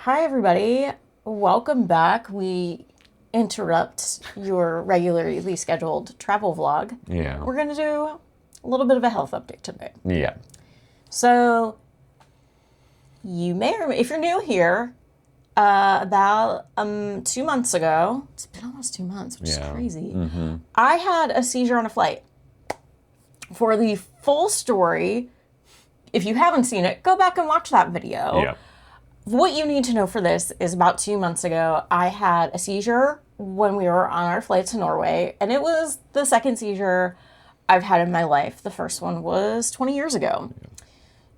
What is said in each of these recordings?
Hi, everybody. Welcome back. We interrupt your regularly scheduled travel vlog. Yeah. We're going to do a little bit of a health update today. Yeah. So, you may or if you're new here, about 2 months ago, it's been almost 2 months, which is crazy. I had a seizure on a flight. For the full story, if you haven't seen it, go back and watch that video. Yeah. What you need to know for this is about 2 months ago, I had a seizure when we were on our flight to Norway, and it was the second seizure I've had in my life. The first one was 20 years ago. Yeah.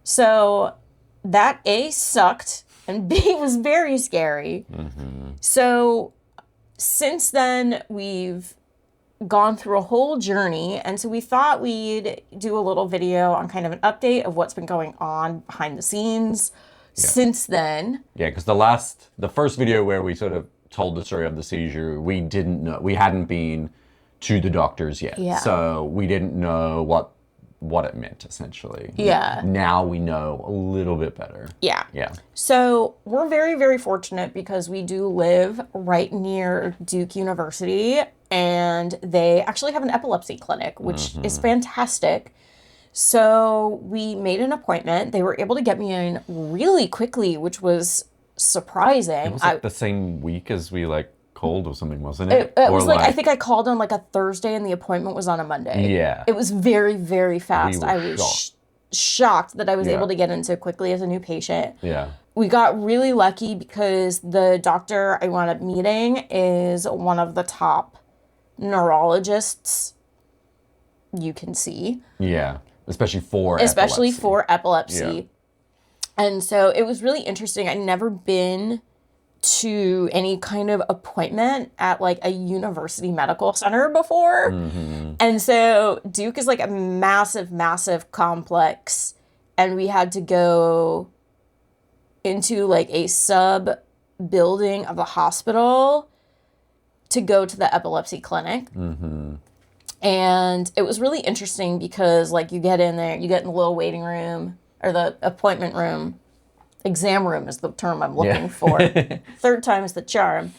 So that A, sucked, and B, was very scary. So since then, we've gone through a whole journey, and so we thought we'd do a little video on kind of an update of what's been going on behind the scenes. Since then. Yeah, because the first video where we sort of told the story of the seizure, we didn't know, we hadn't been to the doctors yet. Yeah. So we didn't know what it meant, essentially. Yeah. Now we know a little bit better. Yeah. Yeah. So we're very, very fortunate because we do live right near Duke University, and they actually have an epilepsy clinic, which is fantastic. So we made an appointment. They were able to get me in really quickly, which was surprising. It was like the same week as we called or something, wasn't it? It was I think I called on a Thursday and the appointment was on a Monday. Yeah. It was very, very fast. We were I was shocked that I was able to get in so quickly as a new patient. Yeah. We got really lucky because the doctor I wound up meeting is one of the top neurologists you can see. Yeah. Especially for epilepsy. Yeah. And so it was really interesting. I'd never been to any kind of appointment at a university medical center before. And so Duke is a massive, massive complex. And we had to go into a sub building of the hospital to go to the epilepsy clinic. And it was really interesting because, you get in there, you get in the little waiting room, or the appointment room. Exam room is the term I'm looking for. Third time is the charm.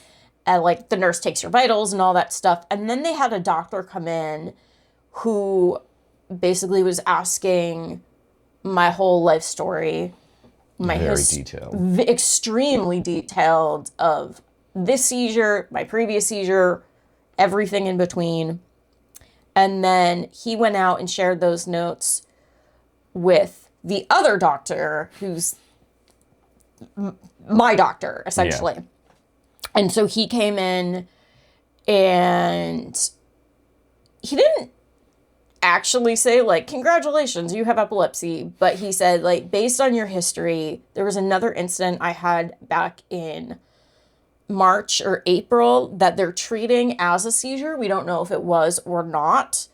And, the nurse takes your vitals and all that stuff. And then they had a doctor come in who basically was asking my whole life story. Very detailed. Extremely detailed of this seizure, my previous seizure, everything in between. And then he went out and shared those notes with the other doctor, who's my doctor, essentially. Yeah. And so he came in and he didn't actually say, congratulations, you have epilepsy. But he said, based on your history, there was another incident I had back in March or April that they're treating as a seizure. We don't know if it was or not.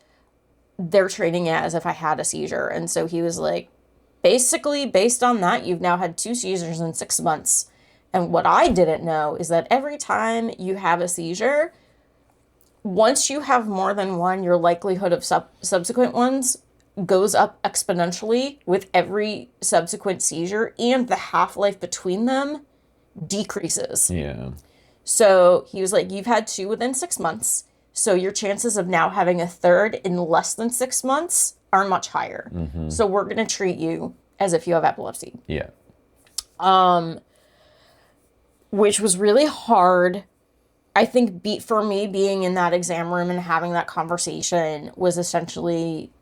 They're treating it as if I had a seizure. And so he was basically, based on that, you've now had 2 seizures in 6 months. And what I didn't know is that every time you have a seizure, once you have more than one, your likelihood of subsequent ones goes up exponentially with every subsequent seizure, and the half-life between them decreases. Yeah. So he was you've had 2 within 6 months. So your chances of now having a third in less than 6 months are much higher. So we're going to treat you as if you have epilepsy. Yeah. Which was really hard. I think for me, being in that exam room and having that conversation was essentially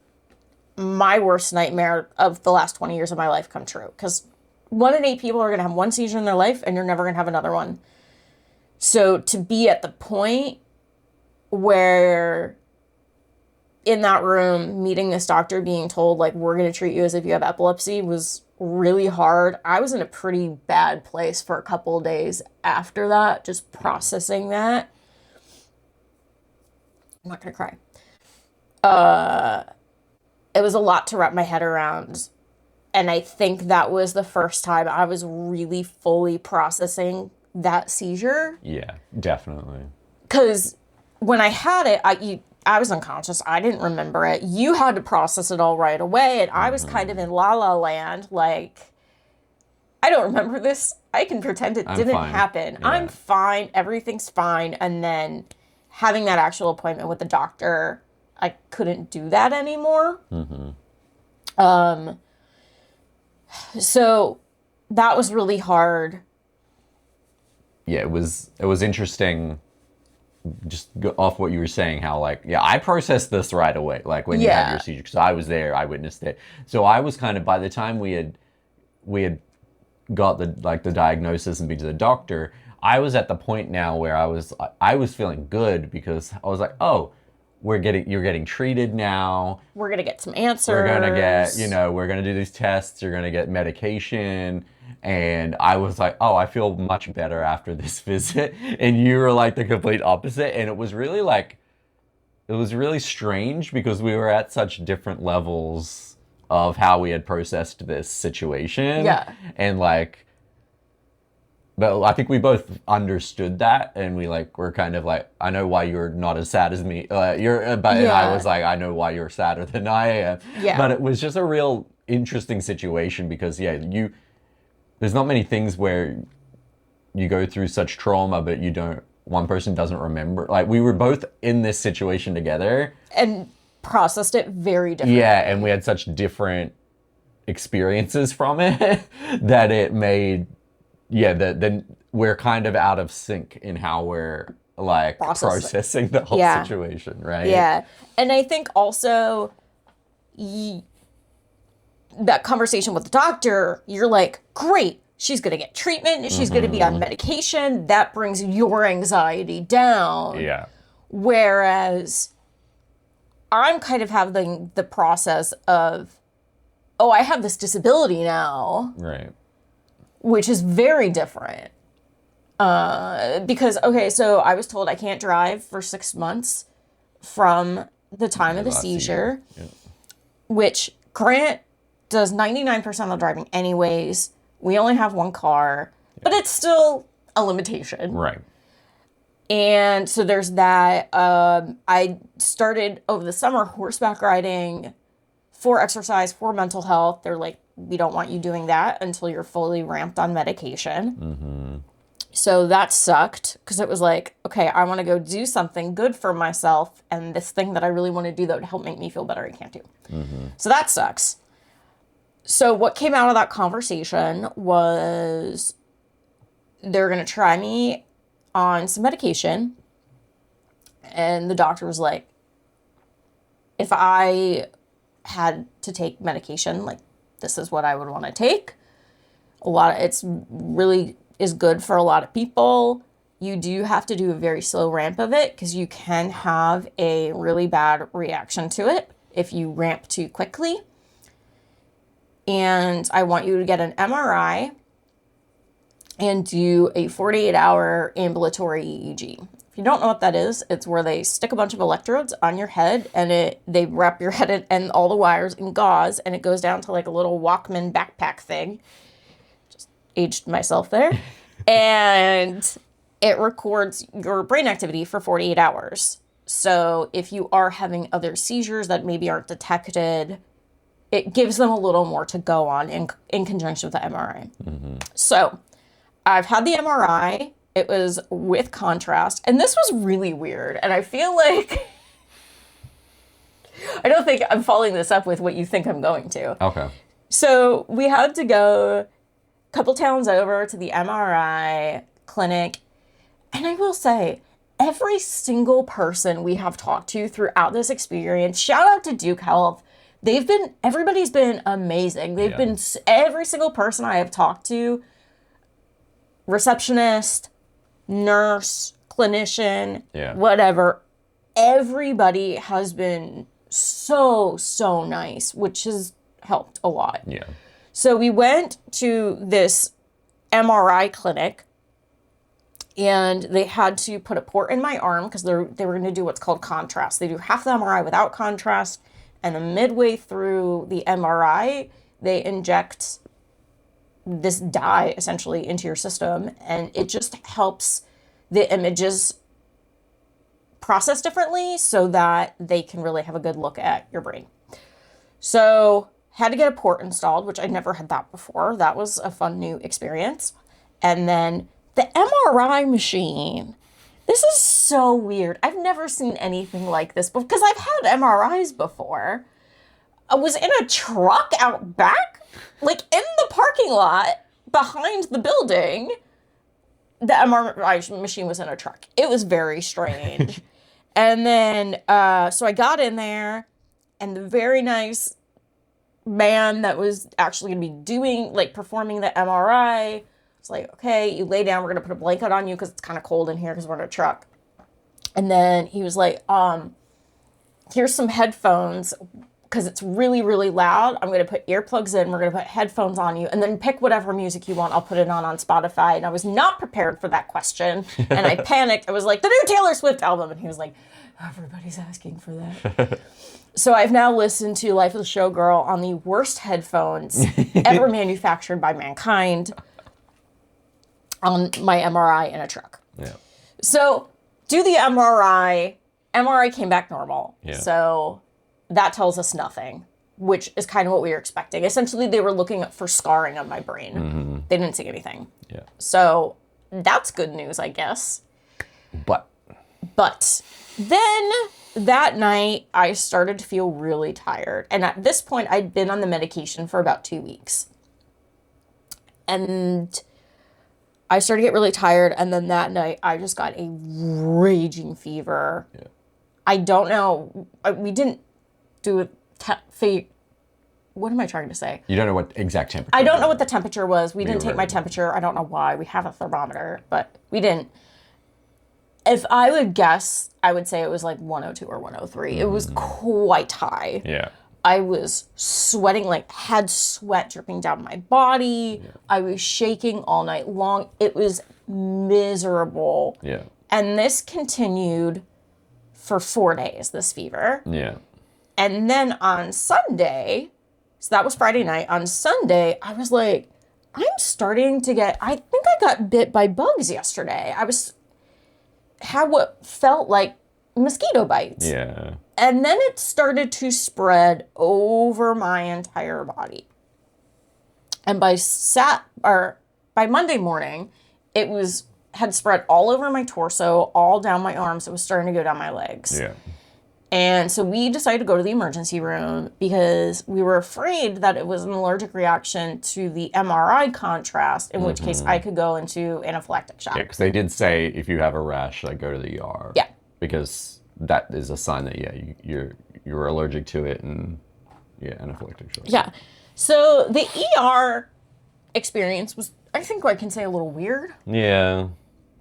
my worst nightmare of the last 20 years of my life come true. Because 1 in 8 people are going to have one seizure in their life, and you're never going to have another one. So to be at the point where in that room, meeting this doctor, being told, we're going to treat you as if you have epilepsy, was really hard. I was in a pretty bad place for a couple of days after that, just processing that. I'm not going to cry. It was a lot to wrap my head around. And I think that was the first time I was really fully processing that seizure. Yeah, definitely. Because when I had it, I was unconscious. I didn't remember it. You had to process it all right away. And I was kind of in la la land, like, I don't remember this. I can pretend it I'm didn't fine. happen. Yeah. I'm fine. Everything's fine. And then having that actual appointment with the doctor, I couldn't do that anymore. So that was really hard. Yeah, it was interesting. Just go off what you were saying, how like, yeah, I processed this right away. Like when you had your seizure, because I was there, I witnessed it. So I was kind of, by the time we had got the diagnosis and been to the doctor, I was at the point now where I was feeling good, because I was like, oh, you're getting treated now. We're going to get some answers. We're going to get, we're going to do these tests. You're going to get medication. And I was like, oh, I feel much better after this visit. And you were like the complete opposite. And it was really strange, because we were at such different levels of how we had processed this situation. Yeah. And like, but I think we both understood that, and we're kind of like, I know why you're not as sad as me. And I was like, I know why you're sadder than I am. Yeah. But it was just a real interesting situation, because there's not many things where you go through such trauma, but one person doesn't remember. Like, we were both in this situation together. And processed it very differently. Yeah, and we had such different experiences from it that it made, then we're kind of out of sync in how we're like processing the whole situation, right? Yeah. And I think also that conversation with the doctor, you're like, great, she's going to get treatment, she's going to be on medication. That brings your anxiety down. Yeah. Whereas I'm kind of having the process of, oh, I have this disability now. Right. Which is very different. Because, okay, so I was told I can't drive for 6 months from the time of the seizure, which Grant does 99% of the driving anyways. We only have one car, but it's still a limitation. Right. And so there's that. I started over the summer horseback riding for exercise, for mental health. They're like, we don't want you doing that until you're fully ramped on medication. So that sucked, because it was like, okay, I want to go do something good for myself, and this thing that I really want to do that would help make me feel better, I can't do. So that sucks. So what came out of that conversation was they're going to try me on some medication. And the doctor was like, if I had to take medication, like, this is what I would want to take. It's really is good for a lot of people. You do have to do a very slow ramp of it, because you can have a really bad reaction to it if you ramp too quickly. And I want you to get an MRI and do a 48-hour ambulatory EEG. If you don't know what that is, it's where they stick a bunch of electrodes on your head, and they wrap your head and all the wires in gauze, and it goes down to like a little Walkman backpack thing. Just aged myself there. And it records your brain activity for 48 hours. So if you are having other seizures that maybe aren't detected, it gives them a little more to go on in conjunction with the MRI. So I've had the MRI. It was with contrast. And this was really weird. And I feel like I don't think I'm following this up with what you think I'm going to. Okay. So we had to go a couple towns over to the MRI clinic. And I will say, every single person we have talked to throughout this experience, shout out to Duke Health, everybody's been amazing. They've been, every single person I have talked to, receptionist, nurse, clinician, whatever, everybody has been so nice, which has helped a lot. Yeah. So we went to this MRI clinic, and they had to put a port in my arm, because they were going to do what's called contrast. They do half the MRI without contrast, and then midway through the MRI, they inject this dye essentially into your system, and it just helps the images process differently so that they can really have a good look at your brain. So had to get a port installed, which I never had that before. That was a fun new experience. And then the MRI machine. This is so weird. I've never seen anything like this because I've had MRIs before. I was in a truck out back, like in the parking lot behind the building. The MRI machine was in a truck. It was very strange. And then, so I got in there, and the very nice man that was actually going to be doing, like, performing the MRI was like, okay, you lay down, we're going to put a blanket on you because it's kind of cold in here because we're in a truck. And then he was like, here's some headphones because it's really, really loud. I'm going to put earplugs in. We're going to put headphones on you and then pick whatever music you want. I'll put it on Spotify. And I was not prepared for that question. And I panicked. I was like, the new Taylor Swift album. And he was like, everybody's asking for that. So I've now listened to Life of the Showgirl on the worst headphones ever manufactured by mankind on my MRI in a truck. Yeah. So do the MRI. MRI came back normal. Yeah. So that tells us nothing, which is kind of what we were expecting. Essentially, they were looking for scarring on my brain. Mm-hmm. They didn't see anything. Yeah. So that's good news, I guess. But then that night, I started to feel really tired. And at this point, I'd been on the medication for about 2 weeks. And I started to get really tired. And then that night, I just got a raging fever. Yeah. I don't know. We didn't do a what am I trying to say? You don't know what exact temperature. I don't know what the temperature was. We didn't take my temperature. I don't know why. We have a thermometer, but we didn't. If I would guess, I would say it was like 102 or 103. Mm-hmm. It was quite high. Yeah. I was sweating, like had sweat dripping down my body. Yeah. I was shaking all night long. It was miserable. Yeah. And this continued for 4 days, this fever. Yeah. And then on Sunday, so that was Friday night. On Sunday, I was like, I'm starting to I think I got bit by bugs yesterday. Had what felt like mosquito bites. Yeah. And then it started to spread over my entire body. And by Monday morning, it had spread all over my torso, all down my arms. It was starting to go down my legs. Yeah. And so we decided to go to the emergency room because we were afraid that it was an allergic reaction to the MRI contrast, in which case I could go into anaphylactic shock. Yeah, because they did say if you have a rash, like go to the ER. Yeah. Because that is a sign that you're allergic to it and anaphylactic shock. Yeah. So the ER experience was, I think I can say, a little weird. Yeah.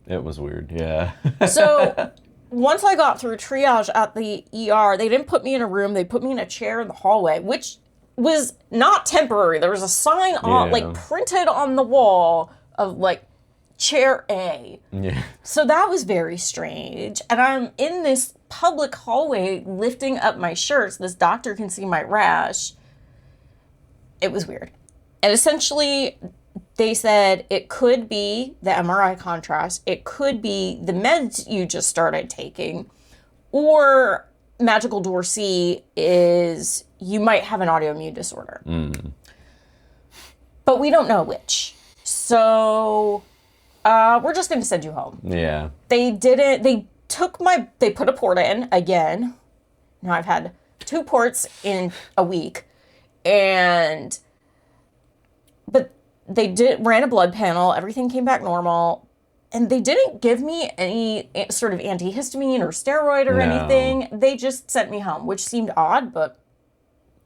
It was weird. Yeah. So once I got through triage at the ER, they didn't put me in a room. They put me in a chair in the hallway, which was not temporary. There was a sign printed on the wall of like chair A. Yeah. So that was very strange. And I'm in this public hallway lifting up my shirt so this doctor can see my rash. It was weird. And essentially, they said it could be the MRI contrast, it could be the meds you just started taking, or magical door C is you might have an autoimmune disorder. Mm. But we don't know which. So we're just going to send you home. Yeah. They put a port in again. Now I've had 2 ports in a week. But they ran a blood panel, everything came back normal, and they didn't give me any sort of antihistamine or steroid or anything. They just sent me home, which seemed odd, but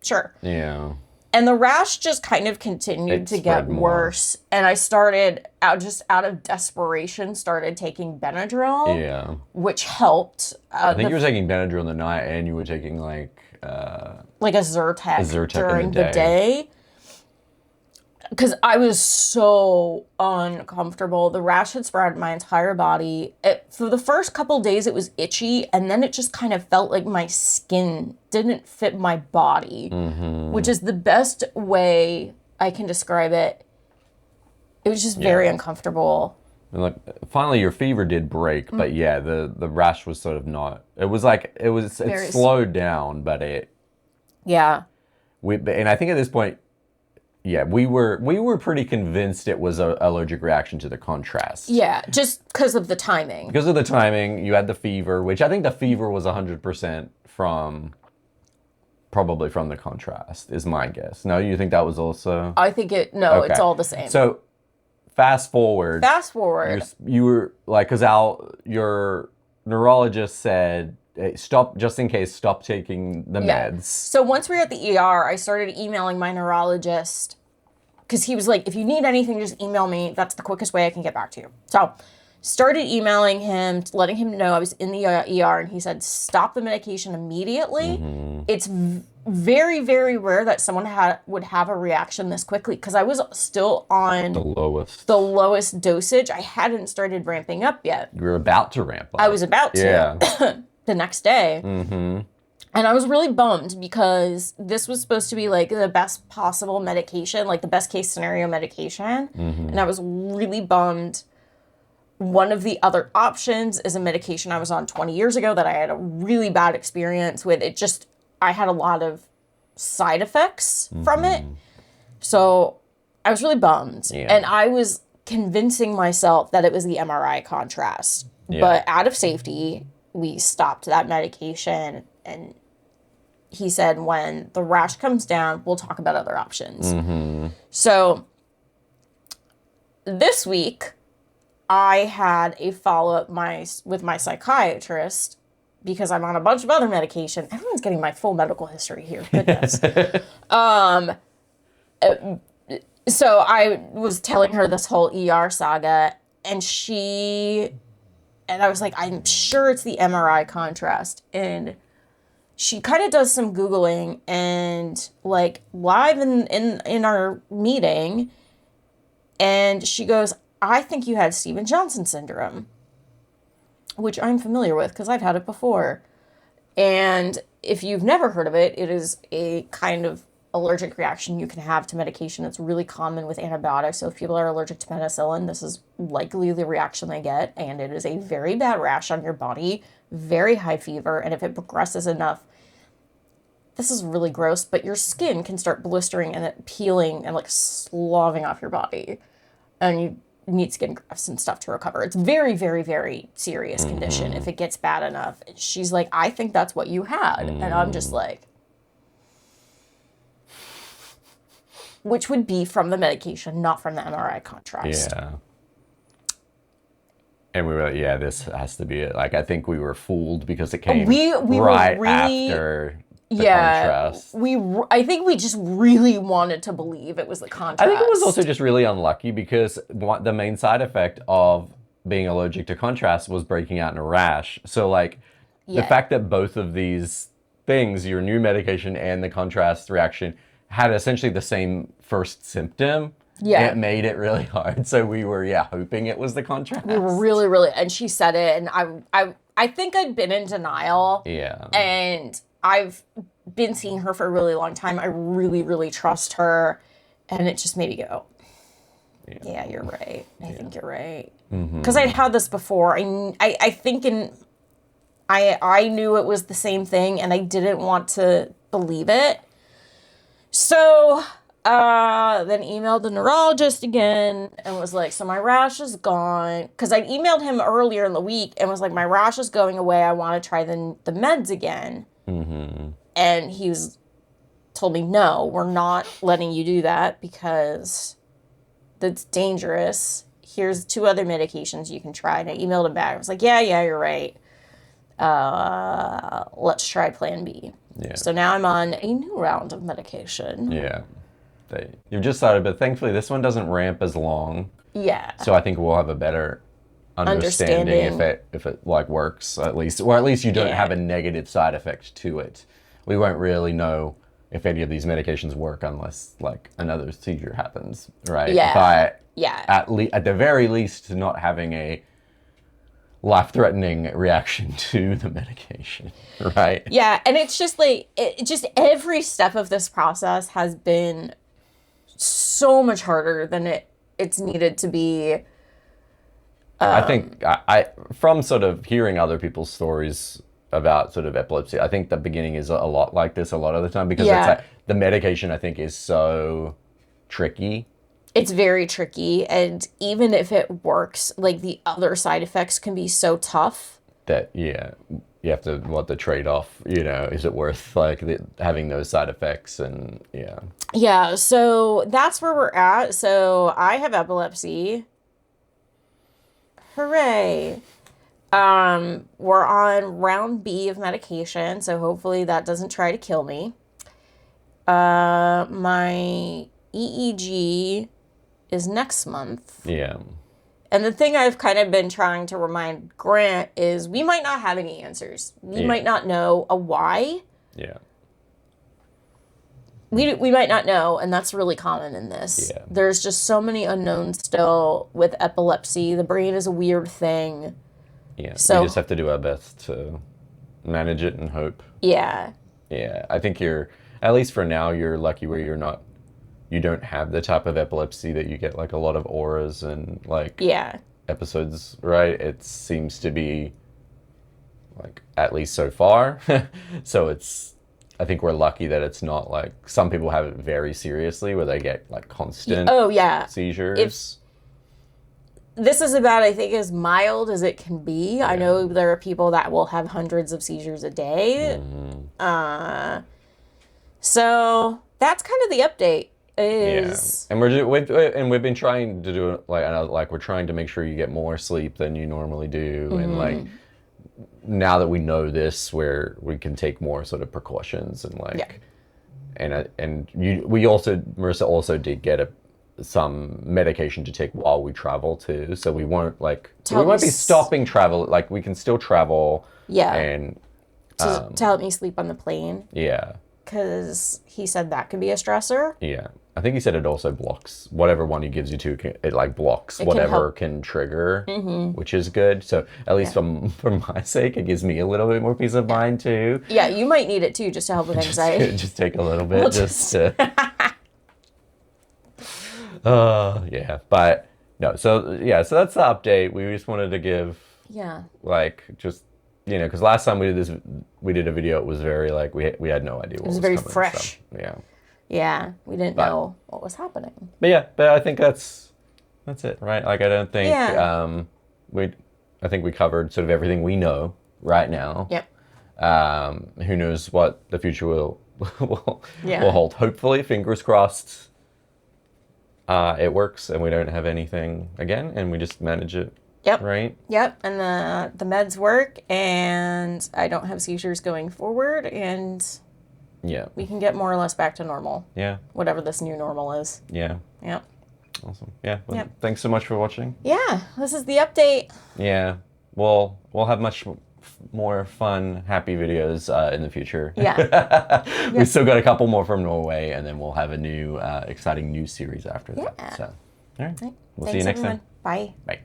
sure. Yeah. And the rash just kind of continued to get worse, and I started, out of desperation, started taking Benadryl, which helped. I think you were taking Benadryl in the night, and you were taking like a Zyrtec during the day. Because I was so uncomfortable. The rash had spread my entire body. For the first couple days, it was itchy, and then it just kind of felt like my skin didn't fit my body, which is the best way I can describe it. It was just very uncomfortable. And like, finally, your fever did break, but the rash was sort of not. It slowed down, but it. Yeah. And I think at this point, yeah, we were pretty convinced it was an allergic reaction to the contrast. Yeah, just because of the timing. Because of the timing, you had the fever, which I think the fever was 100% probably from the contrast, is my guess. No, you think that was also? I think it's all the same. So, fast forward. You were like, because your neurologist said, hey, stop taking the meds. So once we were at the ER, I started emailing my neurologist because he was like, if you need anything, just email me. That's the quickest way I can get back to you. So started emailing him, letting him know I was in the ER, and he said, stop the medication immediately. Mm-hmm. It's very, very rare that someone would have a reaction this quickly because I was still on the lowest dosage. I hadn't started ramping up yet. You were about to ramp up. I was about to. Yeah. The next day. Mm-hmm. And I was really bummed because this was supposed to be like the best possible medication, like the best case scenario medication. Mm-hmm. And I was really bummed. One of the other options is a medication I was on 20 years ago that I had a really bad experience with. I had a lot of side effects from it. So I was really bummed. Yeah. And I was convincing myself that it was the MRI contrast. Yeah. But out of safety, we stopped that medication, and he said, when the rash comes down, we'll talk about other options. Mm-hmm. So this week, I had a follow-up with my psychiatrist because I'm on a bunch of other medication. Everyone's getting my full medical history here. Goodness. So I was telling her this whole ER saga, and I was like, I'm sure it's the MRI contrast. And she kind of does some Googling, and like live in our meeting, and she goes, I think you had Stevens-Johnson syndrome, which I'm familiar with because I've had it before. And if you've never heard of it, it is a kind of allergic reaction you can have to medication. It's really common with antibiotics. So if people are allergic to penicillin, this is likely the reaction they get. And it is a very bad rash on your body, very high fever. And if it progresses enough, this is really gross, but your skin can start blistering and it peeling and like sloughing off your body. And you need skin grafts and stuff to recover. It's very, very, very serious condition if it gets bad enough. She's like, I think that's what you had. And I'm just like, which would be from the medication, not from the MRI contrast. Yeah. And we were like, yeah, this has to be it. Like, I think we were fooled because it came right after the contrast. I think we just really wanted to believe it was the contrast. I think it was also just really unlucky because the main side effect of being allergic to contrast was breaking out in a rash. So, like, the fact that both of these things, your new medication and the contrast reaction, had essentially the same first symptom. Yeah. It made it really hard. So we were, hoping it was the contrast. We were really, really, and she said it, and I think I'd been in denial. Yeah. And I've been seeing her for a really long time. I really, really trust her. And it just made me go, yeah, you're right. I think you're right. Because I'd had this before. I think I knew it was the same thing, and I didn't want to believe it. So then emailed the neurologist again and was like, so my rash is gone. Because I emailed him earlier in the week and was like, my rash is going away. I want to try the meds again. Mm-hmm. And he told me, no, we're not letting you do that because that's dangerous. Here's 2 other medications you can try. And I emailed him back. I was like, yeah, you're right. Let's try plan B. Yeah. So now I'm on a new round of medication. Yeah. You've just started, but thankfully this one doesn't ramp as long. Yeah. So I think we'll have a better understanding if it like works at least, or at least you don't have a negative side effect to it. We won't really know if any of these medications work unless like another seizure happens, right? Yeah. At the very least, not having a life-threatening reaction to the medication, right? Yeah, and it's just like, just every step of this process has been so much harder than it's needed to be. I think I from sort of hearing other people's stories about sort of epilepsy, I think the beginning is a lot like this a lot of the time because it's like the medication I think is so tricky. It's very tricky, and even if it works, like the other side effects can be so tough. That, yeah, you have to, what the trade-off, you know, is it worth like having those side effects? And yeah. Yeah, so that's where we're at. So I have epilepsy. Hooray. We're on round B of medication, so hopefully that doesn't try to kill me. My EEG is next month. Yeah. And the thing I've kind of been trying to remind Grant is we might not have any answers. We might not know a why. Yeah. We might not know, and that's really common in this. Yeah. There's just so many unknowns still with epilepsy. The brain is a weird thing. Yeah. So we just have to do our best to manage it and hope. yeah. Yeah. I think you're, at least for now, you're lucky where you don't have the type of epilepsy that you get like a lot of auras and like episodes, right? It seems to be like, at least so far. So I think we're lucky that it's not like, some people have it very seriously where they get like constant seizures. This is about, I think, as mild as it can be. Yeah. I know there are people that will have hundreds of seizures a day. Mm-hmm. So that's kind of the update. And we've been trying to do it like we're trying to make sure you get more sleep than you normally do, mm-hmm. and like now that we know this, where we can take more sort of precautions and like, Marissa also did get some medication to take while we travel too, so we won't be stopping travel. Like we can still travel, and to help me sleep on the plane. Yeah. Because he said that can be a stressor. Yeah. I think he said it also blocks whatever one he gives you to. It like blocks whatever can trigger, mm-hmm. which is good. So at least for my sake, it gives me a little bit more peace of mind too. Yeah, you might need it too, just to help with anxiety. just take a little bit, to. But no. So that's the update. We just wanted to give. Yeah. Like just. You know, because last time we did a video, it was very like we had no idea what was very coming, fresh. So, yeah, we didn't know what was happening. But I think that's it, right? Like I don't think I think we covered sort of everything we know right now. Yep. Who knows what the future will hold? Hopefully, fingers crossed. It works, and we don't have anything again, and we just manage it. Yep. Right? Yep. And the meds work, and I don't have seizures going forward, and we can get more or less back to normal. Yeah. Whatever this new normal is. Yeah. Yep. Awesome. Yeah. Well, thanks so much for watching. Yeah. This is the update. Yeah. We'll have much more fun, happy videos in the future. Yeah. We've still got a couple more from Norway, and then we'll have a new exciting news series after that. So, all right. We'll see you next time. Bye. Bye.